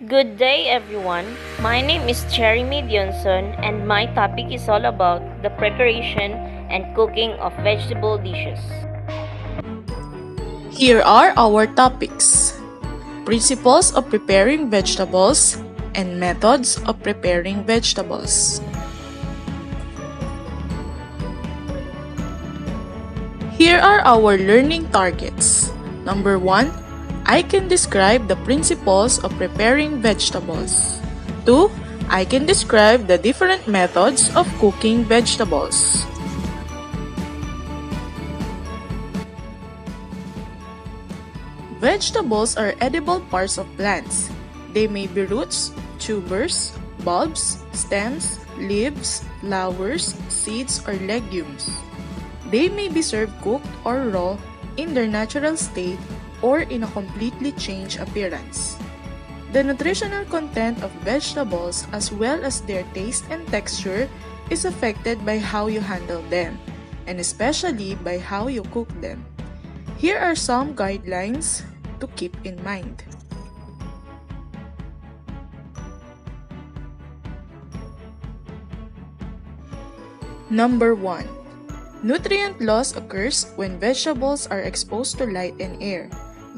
Good day, everyone. My name is Jeremy Dionson, and my topic is all about the preparation and cooking of vegetable dishes. Here are our topics: principles of preparing vegetables and methods of preparing vegetables. Here are our learning targets. Number 1, I can describe the principles of preparing vegetables. 2, I can describe the different methods of cooking vegetables. Vegetables are edible parts of plants. They may be roots, tubers, bulbs, stems, leaves, flowers, seeds, or legumes. They may be served cooked or raw in their natural state or in a completely changed appearance. The nutritional content of vegetables as well as their taste and texture is affected by how you handle them, and especially by how you cook them. Here are some guidelines to keep in mind. Number 1. Nutrient loss occurs when vegetables are exposed to light and air.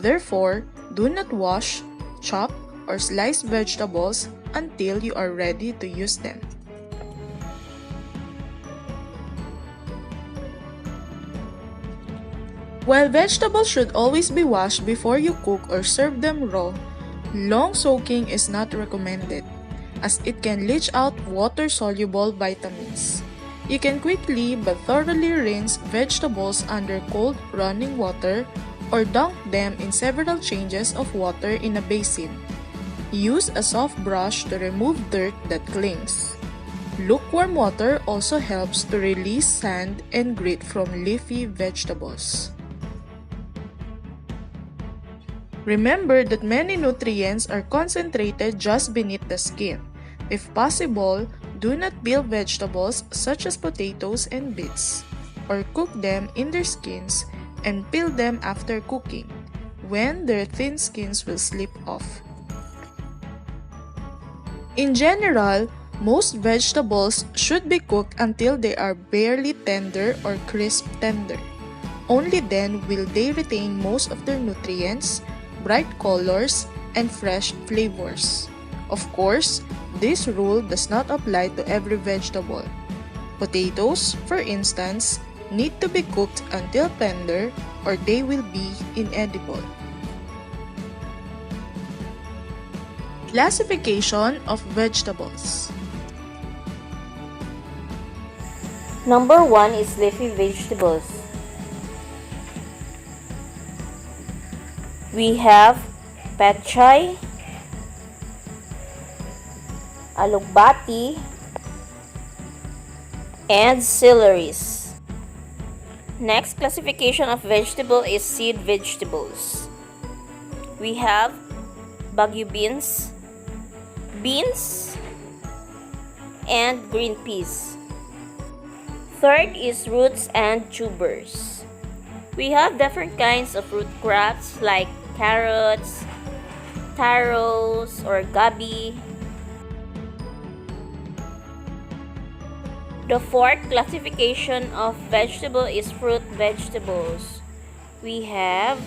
Therefore, do not wash, chop, or slice vegetables until you are ready to use them. While vegetables should always be washed before you cook or serve them raw, long soaking is not recommended, as it can leach out water-soluble vitamins. You can quickly but thoroughly rinse vegetables under cold running water or dunk them in several changes of water in a basin. Use a soft brush to remove dirt that clings. Lukewarm water also helps to release sand and grit from leafy vegetables. Remember that many nutrients are concentrated just beneath the skin. If possible, do not peel vegetables such as potatoes and beets, or cook them in their skins and peel them after cooking, when their thin skins will slip off. In general, most vegetables should be cooked until they are barely tender or crisp tender. Only then will they retain most of their nutrients, bright colors, and fresh flavors. Of course, this rule does not apply to every vegetable. Potatoes, for instance, need to be cooked until tender or they will be inedible. Classification of vegetables. Number 1 is leafy vegetables. We have petchay, alugbati, and celeries. Next classification of vegetable is seed vegetables. We have bagu beans, and green peas. Third is roots and tubers. We have different kinds of root crops like carrots, taros, or gabi. The fourth classification of vegetable is fruit vegetables. We have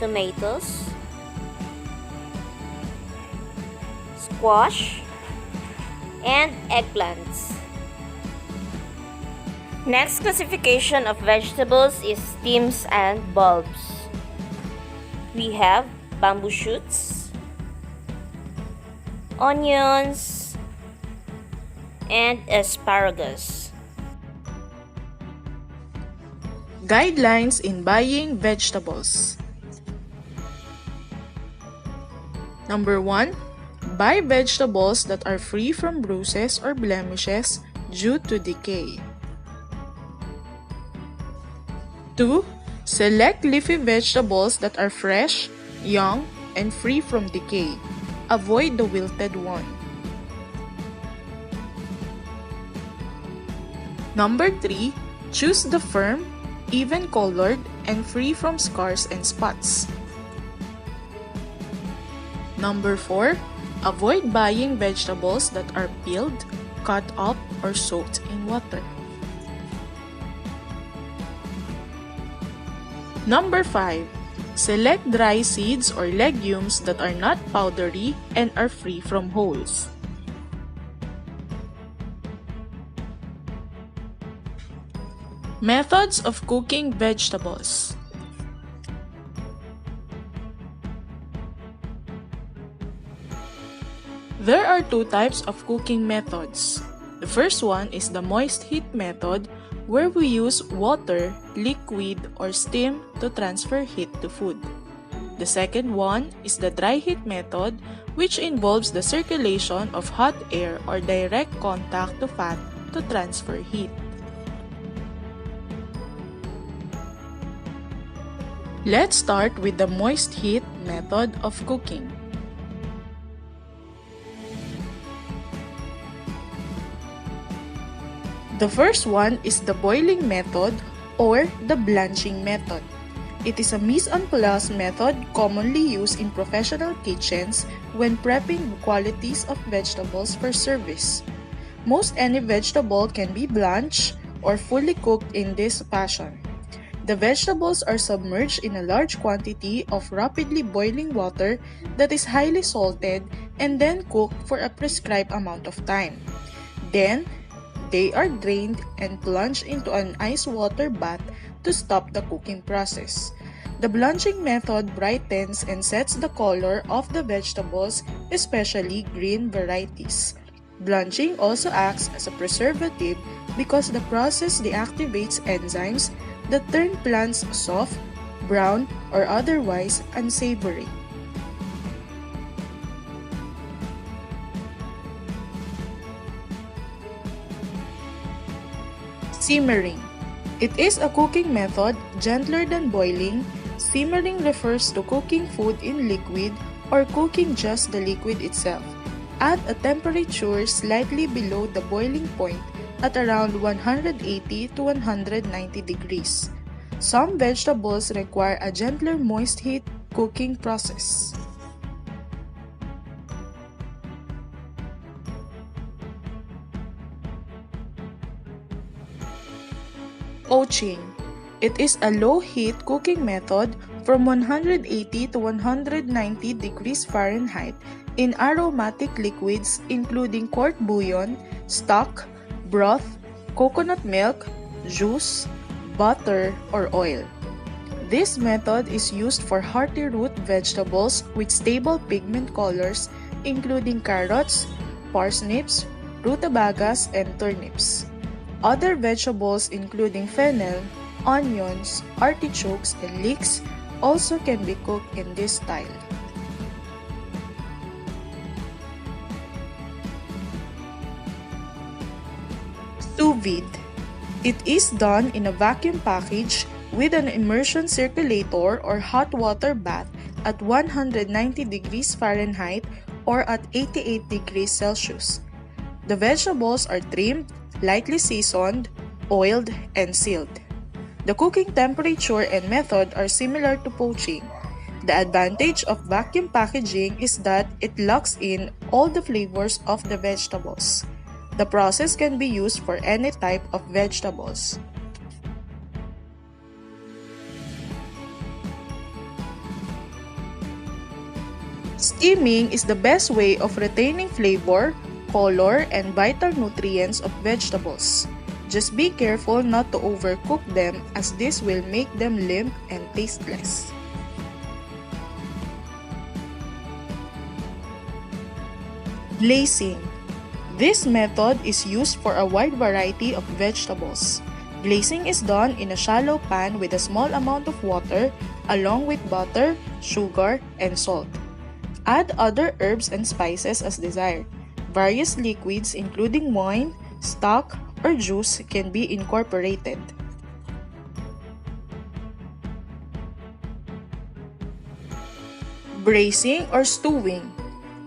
tomatoes, squash, and eggplants. Next classification of vegetables is stems and bulbs. We have bamboo shoots, onions, and asparagus. Guidelines in buying vegetables. Number 1. Buy vegetables that are free from bruises or blemishes due to decay. 2. Select leafy vegetables that are fresh, young, and free from decay. Avoid the wilted one. Number 3. Choose the firm, even-colored, and free from scars and spots. Number 4, avoid buying vegetables that are peeled, cut up, or soaked in water. Number 5, select dry seeds or legumes that are not powdery and are free from holes. Methods of cooking vegetables. There are two types of cooking methods. The first one is the moist heat method, where we use water, liquid, or steam to transfer heat to food. The second one is the dry heat method, which involves the circulation of hot air or direct contact to fat to transfer heat. Let's start with the moist heat method of cooking. The first one is the boiling method or the blanching method. It is a mise en place method commonly used in professional kitchens when prepping qualities of vegetables for service. Most any vegetable can be blanched or fully cooked in this fashion. The vegetables are submerged in a large quantity of rapidly boiling water that is highly salted and then cooked for a prescribed amount of time. Then, they are drained and plunged into an ice water bath to stop the cooking process. The blanching method brightens and sets the color of the vegetables, especially green varieties. Blanching also acts as a preservative because the process deactivates enzymes that turn plants soft, brown, or otherwise unsavory. Simmering. It is a cooking method gentler than boiling. Simmering refers to cooking food in liquid or cooking just the liquid itself at a temperature slightly below the boiling point at around 180 to 190 degrees. Some vegetables require a gentler moist heat cooking process. Poaching. It is a low-heat cooking method from 180 to 190 degrees Fahrenheit in aromatic liquids including court bouillon, stock, broth, coconut milk, juice, butter, or oil. This method is used for hearty root vegetables with stable pigment colors including carrots, parsnips, rutabagas, and turnips. Other vegetables including fennel, onions, artichokes, and leeks also can be cooked in this style. Sous vide. It is done in a vacuum package with an immersion circulator or hot water bath at 190 degrees Fahrenheit or at 88 degrees Celsius. The vegetables are trimmed, lightly seasoned, oiled, and sealed. The cooking temperature and method are similar to poaching. The advantage of vacuum packaging is that it locks in all the flavors of the vegetables. The process can be used for any type of vegetables. Steaming is the best way of retaining flavor, color, and vital nutrients of vegetables. Just be careful not to overcook them as this will make them limp and tasteless. Glazing. This method is used for a wide variety of vegetables. Glazing is done in a shallow pan with a small amount of water along with butter, sugar, and salt. Add other herbs and spices as desired. Various liquids including wine, stock, or juice can be incorporated. Braising or stewing.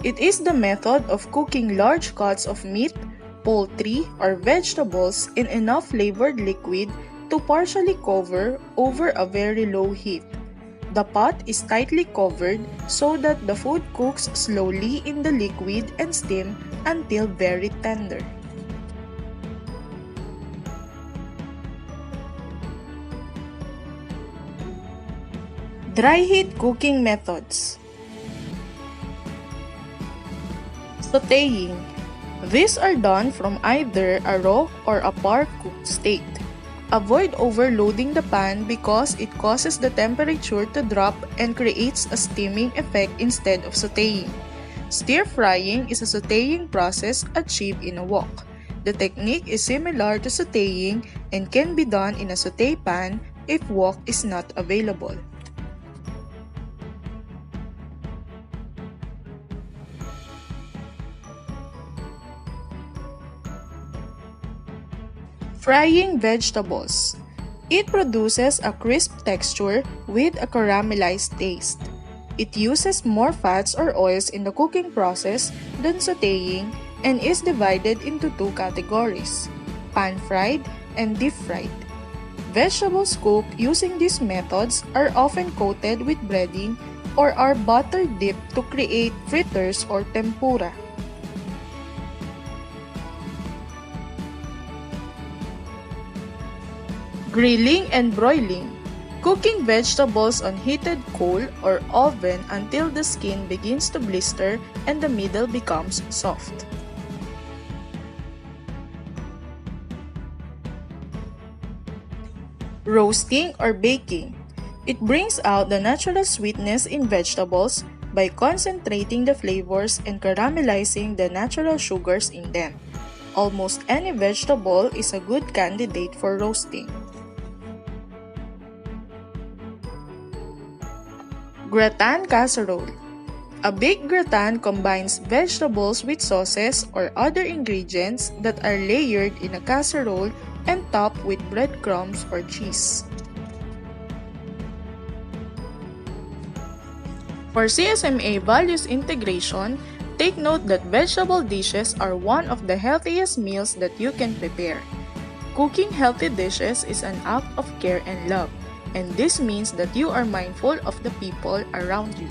It is the method of cooking large cuts of meat, poultry, or vegetables in enough flavored liquid to partially cover over a very low heat. The pot is tightly covered so that the food cooks slowly in the liquid and steam until very tender. Dry heat cooking methods. Sautéing. These are done from either a raw or a par-cooked state. Avoid overloading the pan because it causes the temperature to drop and creates a steaming effect instead of sautéing. Stir-frying is a sautéing process achieved in a wok. The technique is similar to sautéing and can be done in a sauté pan if wok is not available. Frying vegetables. It produces a crisp texture with a caramelized taste. It uses more fats or oils in the cooking process than sautéing and is divided into two categories: pan-fried and deep-fried. Vegetables cooked using these methods are often coated with breading or are butter dipped to create fritters or tempura. Grilling and broiling. Cooking vegetables on heated coal or oven until the skin begins to blister and the middle becomes soft. Roasting or baking. It brings out the natural sweetness in vegetables by concentrating the flavors and caramelizing the natural sugars in them. Almost any vegetable is a good candidate for roasting. Gratin casserole. A baked gratin combines vegetables with sauces or other ingredients that are layered in a casserole and topped with breadcrumbs or cheese. For CSMA values integration, take note that vegetable dishes are one of the healthiest meals that you can prepare. Cooking healthy dishes is an act of care and love, and this means that you are mindful of the people around you.